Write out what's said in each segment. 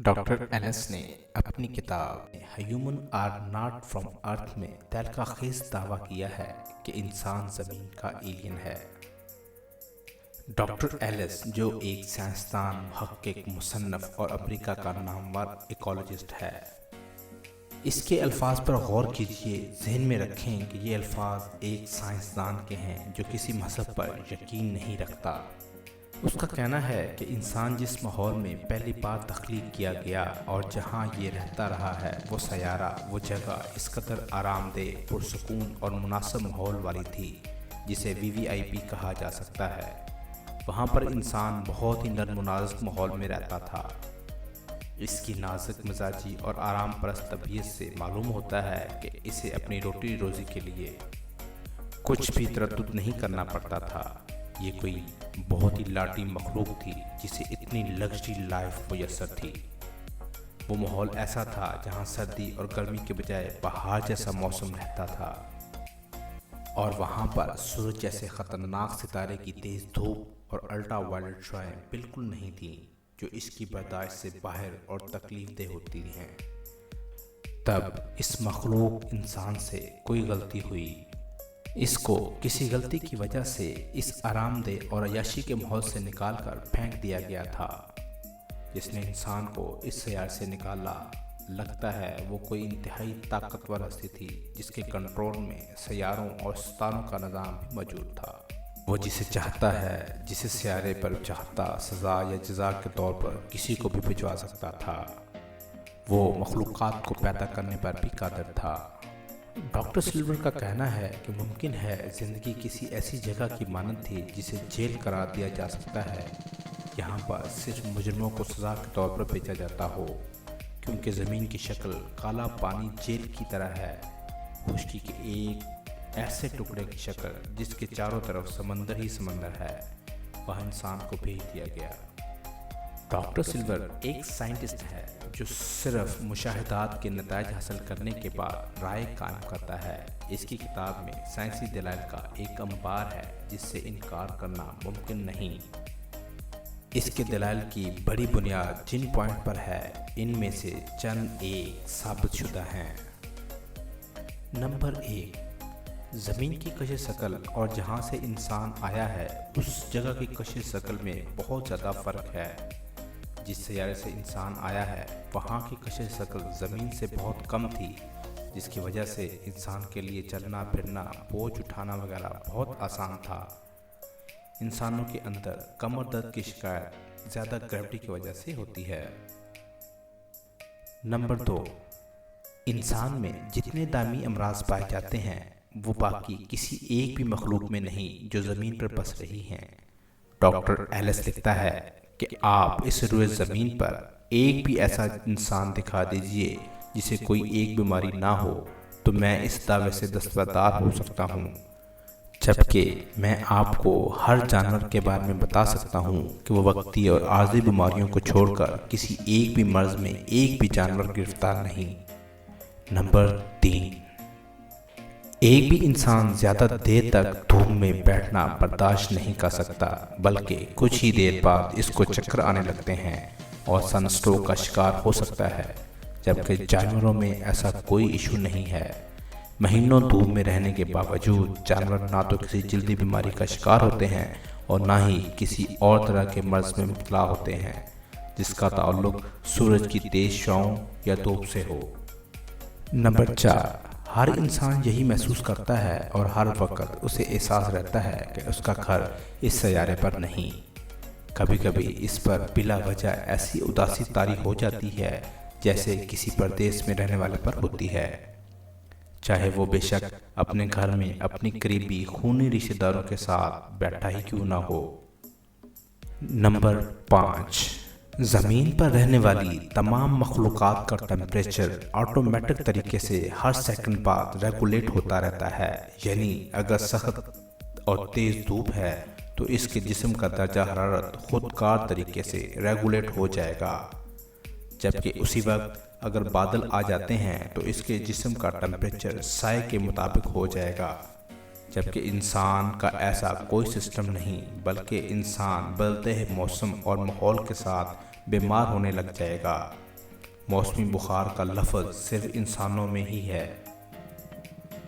Doctor else نے اپنی کتاب ہیومن آر ناٹ فرام ارتھ میں تلخ خیز دعویٰ کیا ہے کہ انسان زمین کا ایلین ہے۔ ڈاکٹر ایلس جو ایک سائنسدان، محقق، مصنف اور امریکہ کا نامور ایکولوجسٹ ہے، اس کے الفاظ پر غور کیجئے۔ ذہن میں رکھیں کہ یہ الفاظ ایک سائنسدان کے ہیں جو کسی مذہب پر یقین نہیں رکھتا۔ اس کا کہنا ہے کہ انسان جس ماحول میں پہلی بار تخلیق کیا گیا اور جہاں یہ رہتا رہا ہے، وہ سیارہ، وہ جگہ اس قدر آرام دہ، پرسکون اور مناسب ماحول والی تھی جسے VVIP کہا جا سکتا ہے۔ وہاں پر انسان بہت ہی نرم و نازک ماحول میں رہتا تھا۔ اس کی نازک مزاجی اور آرام پرست طبیعت سے معلوم ہوتا ہے کہ اسے اپنی روٹی روزی کے لیے کچھ بھی تردد نہیں کرنا پڑتا تھا۔ یہ کوئی بہت ہی لاٹی مخلوق تھی جسے اتنی لگژری لائف میسر تھی۔ وہ ماحول ایسا تھا جہاں سردی اور گرمی کے بجائے بہار جیسا موسم رہتا تھا، اور وہاں پر سورج جیسے خطرناک ستارے کی تیز دھوپ اور الٹرا وائلٹ شعاعیں بالکل نہیں تھیں جو اس کی برداشت سے باہر اور تکلیف دہ ہوتی ہیں۔ تب اس مخلوق انسان سے کوئی غلطی ہوئی۔ اس کو کسی غلطی کی وجہ سے اس آرام دہ اور عیاشی کے ماحول سے نکال کر پھینک دیا گیا تھا۔ جس نے انسان کو اس سیارے سے نکالا، لگتا ہے وہ کوئی انتہائی طاقتور ہستی تھی جس کے کنٹرول میں سیاروں اور ستاروں کا نظام بھی موجود تھا۔ وہ جسے چاہتا ہے، جسے سیارے پر چاہتا سزا یا جزا کے طور پر کسی کو بھی بھجوا سکتا تھا۔ وہ مخلوقات کو پیدا کرنے پر بھی قادر تھا۔ ڈاکٹر سلور کا کہنا ہے کہ ممکن ہے زندگی کسی ایسی جگہ کی مانند تھی جسے جیل قرار دیا جا سکتا ہے۔ یہاں پر صرف مجرموں کو سزا کے طور پر بھیجا جاتا ہو، کیونکہ زمین کی شکل کالا پانی جیل کی طرح ہے، خشکی کے ایک ایسے ٹکڑے کی شکل جس کے چاروں طرف سمندر ہی سمندر ہے۔ وہاں انسان کو بھیج دیا گیا۔ ڈاکٹر سلور ایک سائنٹسٹ ہے جو صرف مشاہدات کے نتائج حاصل کرنے کے بعد رائے قائم کرتا ہے۔ اس کی کتاب میں سائنسی دلائل کا ایک انبار ہے جس سے انکار کرنا ممکن نہیں۔ اس کے دلائل کی بڑی بنیاد جن پوائنٹ پر ہے، ان میں سے چند ایک ثابت شدہ ہیں۔ نمبر 1، زمین کی کش شکل اور جہاں سے انسان آیا ہے اس جگہ کی کش شکل میں بہت زیادہ فرق ہے۔ جس سیارے سے انسان آیا ہے وہاں کی کش شکل زمین سے بہت کم تھی، جس کی وجہ سے انسان کے لیے چلنا پھرنا، بوجھ اٹھانا وغیرہ بہت آسان تھا۔ انسانوں کے اندر کمر درد کی شکایت زیادہ گریوٹی کی وجہ سے ہوتی ہے۔ نمبر 2، انسان میں جتنے دائمی امراض پائے جاتے ہیں وہ باقی کسی ایک بھی مخلوق میں نہیں جو زمین پر بس رہی ہیں۔ ڈاکٹر ایلس لکھتا ہے کہ آپ اس روئے زمین پر ایک بھی ایسا انسان دکھا دیجئے جسے کوئی ایک بیماری نہ ہو تو میں اس دعوے سے دستبردار ہو سکتا ہوں، جبکہ میں آپ کو ہر جانور کے بارے میں بتا سکتا ہوں کہ وہ وقتی اور عارضی بیماریوں کو چھوڑ کر کسی ایک بھی مرض میں ایک بھی جانور گرفتار نہیں۔ نمبر 3، ایک بھی انسان زیادہ دیر تک دھوپ میں بیٹھنا برداشت نہیں کر سکتا، بلکہ کچھ ہی دیر بعد اس کو چکر آنے لگتے ہیں اور سن اسٹروک کا شکار ہو سکتا ہے، جبکہ جانوروں میں ایسا کوئی ایشو نہیں ہے۔ مہینوں دھوپ میں رہنے کے باوجود جانور نہ تو کسی جلدی بیماری کا شکار ہوتے ہیں اور نہ ہی کسی اور طرح کے مرض میں مبتلا ہوتے ہیں جس کا تعلق سورج کی تیز شعاعوں یا دھوپ سے ہو۔ نمبر 4، ہر انسان یہی محسوس کرتا ہے اور ہر وقت اسے احساس رہتا ہے کہ اس کا گھر اس سیارے پر نہیں۔ کبھی کبھی اس پر بلا وجہ ایسی اداسی طاری ہو جاتی ہے جیسے کسی پردیس میں رہنے والے پر ہوتی ہے، چاہے وہ بے شک اپنے گھر میں اپنی قریبی خونی رشتہ داروں کے ساتھ بیٹھا ہی کیوں نہ ہو۔ نمبر 5، زمین پر رہنے والی تمام مخلوقات کا ٹمپریچر آٹومیٹک طریقے سے ہر سیکنڈ بعد ریگولیٹ ہوتا رہتا ہے، یعنی اگر سخت اور تیز دھوپ ہے تو اس کے جسم کا درجہ حرارت خود کار طریقے سے ریگولیٹ ہو جائے گا، جبکہ اسی وقت اگر بادل آ جاتے ہیں تو اس کے جسم کا ٹمپریچر سائے کے مطابق ہو جائے گا۔ جبکہ انسان کا ایسا کوئی سسٹم نہیں، بلکہ انسان بدلتے موسم اور ماحول کے ساتھ بیمار ہونے لگ جائے گا۔ موسمی بخار کا لفظ صرف انسانوں میں ہی ہے۔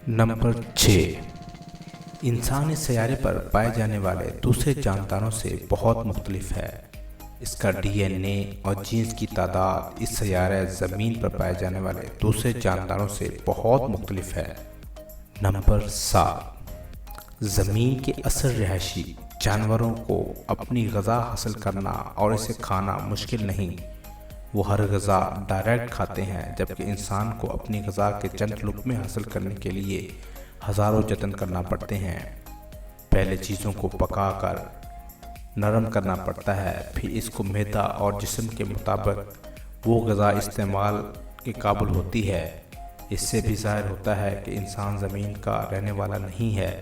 نمبر 6، انسان اس سیارے پر پائے جانے والے دوسرے جانداروں سے بہت مختلف ہے۔ اس کا ڈی این اے اور جینز کی تعداد اس سیارہ زمین پر پائے جانے والے دوسرے جانداروں سے بہت مختلف ہے۔ نمبر 7، زمین کے اصل رہائشی جانوروں کو اپنی غذا حاصل کرنا اور اسے کھانا مشکل نہیں، وہ ہر غذا ڈائریکٹ کھاتے ہیں، جبکہ انسان کو اپنی غذا کے چند لقمے حاصل کرنے کے لیے ہزاروں جتن کرنا پڑتے ہیں۔ پہلے چیزوں کو پکا کر نرم کرنا پڑتا ہے، پھر اس کو معدہ اور جسم کے مطابق وہ غذا استعمال کے قابل ہوتی ہے۔ اس سے بھی ظاہر ہوتا ہے کہ انسان زمین کا رہنے والا نہیں ہے۔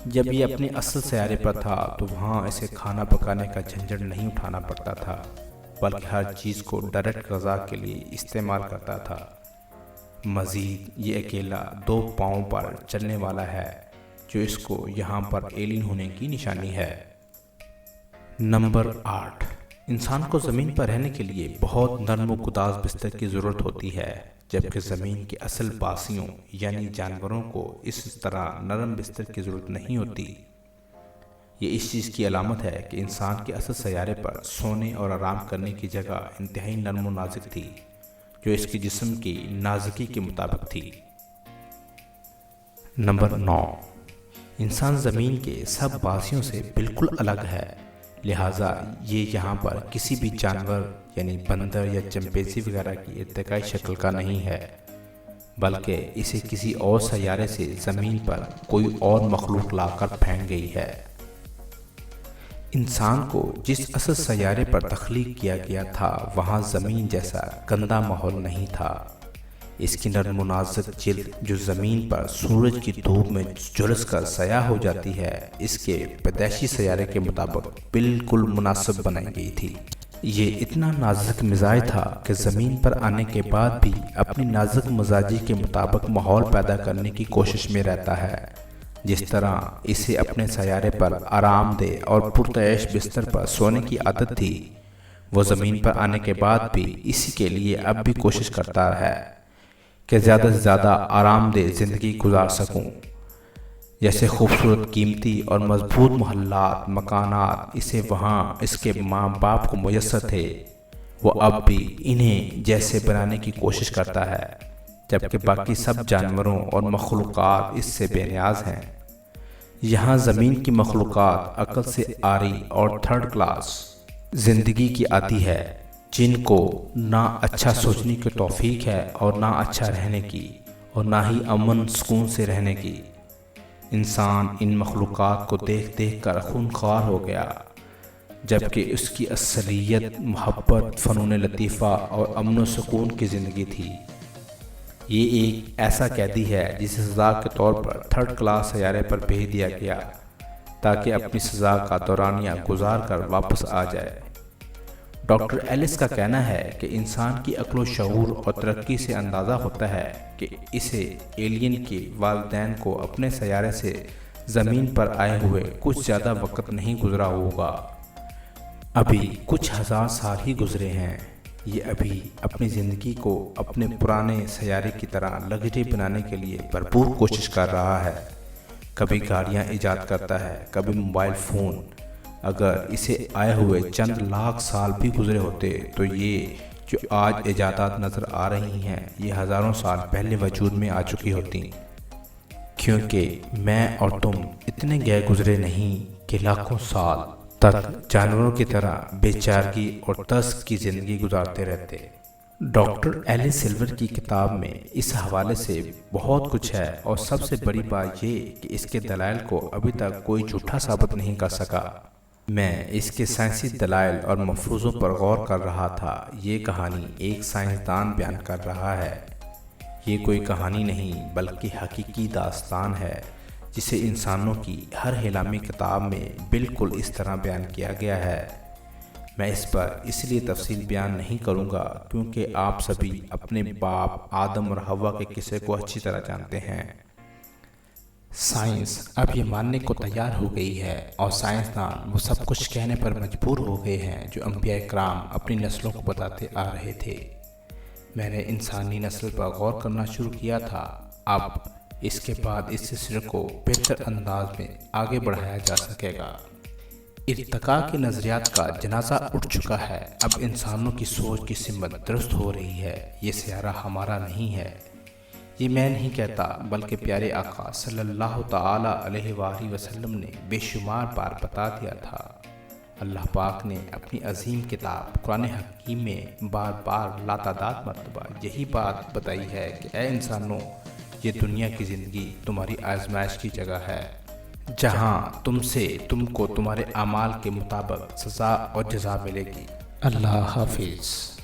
جب یہ اپنے اصل سیارے پر تھا تو وہاں اسے کھانا پکانے کا جھنجھٹ نہیں اٹھانا پڑتا تھا، بلکہ ہر چیز کو ڈائریکٹ غذا کے لیے استعمال کرتا تھا۔ مزید یہ اکیلا 2 پاؤں پر چلنے والا ہے، جو اس کو یہاں پر ایلین ہونے کی نشانی ہے۔ نمبر 8، انسان کو زمین پر رہنے کے لیے بہت نرم و گداز بستر کی ضرورت ہوتی ہے، جبکہ زمین کے اصل باسیوں یعنی جانوروں کو اس طرح نرم بستر کی ضرورت نہیں ہوتی۔ یہ اس چیز کی علامت ہے کہ انسان کے اصل سیارے پر سونے اور آرام کرنے کی جگہ انتہائی نرم و نازک تھی، جو اس کے جسم کی نازکی کے مطابق تھی۔ نمبر 9، انسان زمین کے سب باسیوں سے بالکل الگ ہے، لہٰذا یہ یہاں پر کسی بھی جانور یعنی بندر یا چمپینزی وغیرہ کی ارتقائی شکل کا نہیں ہے، بلکہ اسے کسی اور سیارے سے زمین پر کوئی اور مخلوق لا کر پھینک گئی ہے۔ انسان کو جس اصل سیارے پر تخلیق کیا گیا تھا وہاں زمین جیسا گندا ماحول نہیں تھا۔ اس کی نرم و نازک جلد جو زمین پر سورج کی دھوپ میں جھلس کر سیاہ ہو جاتی ہے، اس کے پیدائشی سیارے کے مطابق بالکل مناسب بنائی گئی تھی۔ یہ اتنا نازک مزاج تھا کہ زمین پر آنے کے بعد بھی اپنی نازک مزاجی کے مطابق ماحول پیدا کرنے کی کوشش میں رہتا ہے۔ جس طرح اسے اپنے سیارے پر آرام دہ اور پرتعیش بستر پر سونے کی عادت تھی، وہ زمین پر آنے کے بعد بھی اسی کے لیے اب بھی کوشش کرتا ہے کہ زیادہ سے زیادہ آرام دہ زندگی گزار سکوں۔ جیسے خوبصورت، قیمتی اور مضبوط محلات، مکانات اسے وہاں اس کے ماں باپ کو میسر تھے، وہ اب بھی انہیں جیسے بنانے کی کوشش کرتا ہے، جبکہ باقی سب جانوروں اور مخلوقات اس سے بے نیاز ہیں۔ یہاں زمین کی مخلوقات عقل سے عاری اور تھرڈ کلاس زندگی کی عادی ہے، جن کو نہ اچھا سوچنے کی توفیق ہے اور نہ اچھا رہنے کی، اور نہ ہی امن سکون سے رہنے کی۔ انسان ان مخلوقات کو دیکھ دیکھ کر خونخوار ہو گیا، جبکہ اس کی اصلیت محبت، فنون لطیفہ اور امن و سکون کی زندگی تھی۔ یہ ایک ایسا قیدی ہے جسے سزا کے طور پر تھرڈ کلاس سیارے پر بھیج دیا گیا تاکہ اپنی سزا کا دورانیہ گزار کر واپس آ جائے۔ ڈاکٹر ایلس کا کہنا ہے کہ انسان کی عقل و شعور اور ترقی سے اندازہ ہوتا ہے کہ اسے ایلین کے والدین کو اپنے سیارے سے زمین پر آئے ہوئے کچھ زیادہ وقت نہیں گزرا ہوگا، ابھی کچھ ہزار سال ہی گزرے ہیں۔ یہ ابھی اپنی زندگی کو اپنے پرانے سیارے کی طرح لگژری بنانے کے لیے بھرپور کوشش کر رہا ہے۔ کبھی گاڑیاں ایجاد کرتا ہے، کبھی موبائل فون۔ اگر اسے آئے ہوئے چند لاکھ سال بھی گزرے ہوتے تو یہ جو آج ایجادات نظر آ رہی ہیں یہ ہزاروں سال پہلے وجود میں آ چکی ہوتی، کیونکہ میں اور تم اتنے گئے گزرے نہیں کہ لاکھوں سال تک جانوروں کی طرح بے چارگی اور ترس کی زندگی گزارتے رہتے۔ ڈاکٹر ایلس سلور کی کتاب میں اس حوالے سے بہت کچھ ہے، اور سب سے بڑی بات یہ کہ اس کے دلائل کو ابھی تک کوئی جھوٹا ثابت نہیں کر سکا۔ میں اس کے سائنسی دلائل اور مفروضوں پر غور کر رہا تھا۔ یہ کہانی ایک سائنسدان بیان کر رہا ہے۔ یہ کوئی کہانی نہیں بلکہ حقیقی داستان ہے، جسے انسانوں کی ہر ہلامی کتاب میں بالکل اس طرح بیان کیا گیا ہے۔ میں اس پر اس لیے تفصیل بیان نہیں کروں گا کیونکہ آپ سبھی اپنے باپ آدم اور حوا کے قصے کو اچھی طرح جانتے ہیں۔ سائنس اب یہ ماننے کو تیار ہو گئی ہے اور سائنسدان وہ سب کچھ کہنے پر مجبور ہو گئے ہیں جو انبیاء کرام اپنی نسلوں کو بتاتے آ رہے تھے۔ میں نے انسانی نسل پر غور کرنا شروع کیا تھا، اب اس کے بعد اس سلسلے کو بہتر انداز میں آگے بڑھایا جا سکے گا۔ ارتقاء کے نظریات کا جنازہ اٹھ چکا ہے، اب انسانوں کی سوچ کی سمت درست ہو رہی ہے۔ یہ سیارہ ہمارا نہیں ہے، یہ میں نہیں کہتا، بلکہ پیارے آقا صلی اللہ تعالی علیہ وآلہ وسلم نے بے شمار بار بتا دیا تھا۔ اللہ پاک نے اپنی عظیم کتاب قرآن حکیم میں بار بار لاتعداد مرتبہ یہی بات بتائی ہے کہ اے انسانوں، یہ دنیا کی زندگی تمہاری آزمائش کی جگہ ہے، جہاں تم کو تمہارے اعمال کے مطابق سزا اور جزا ملے گی۔ اللہ حافظ۔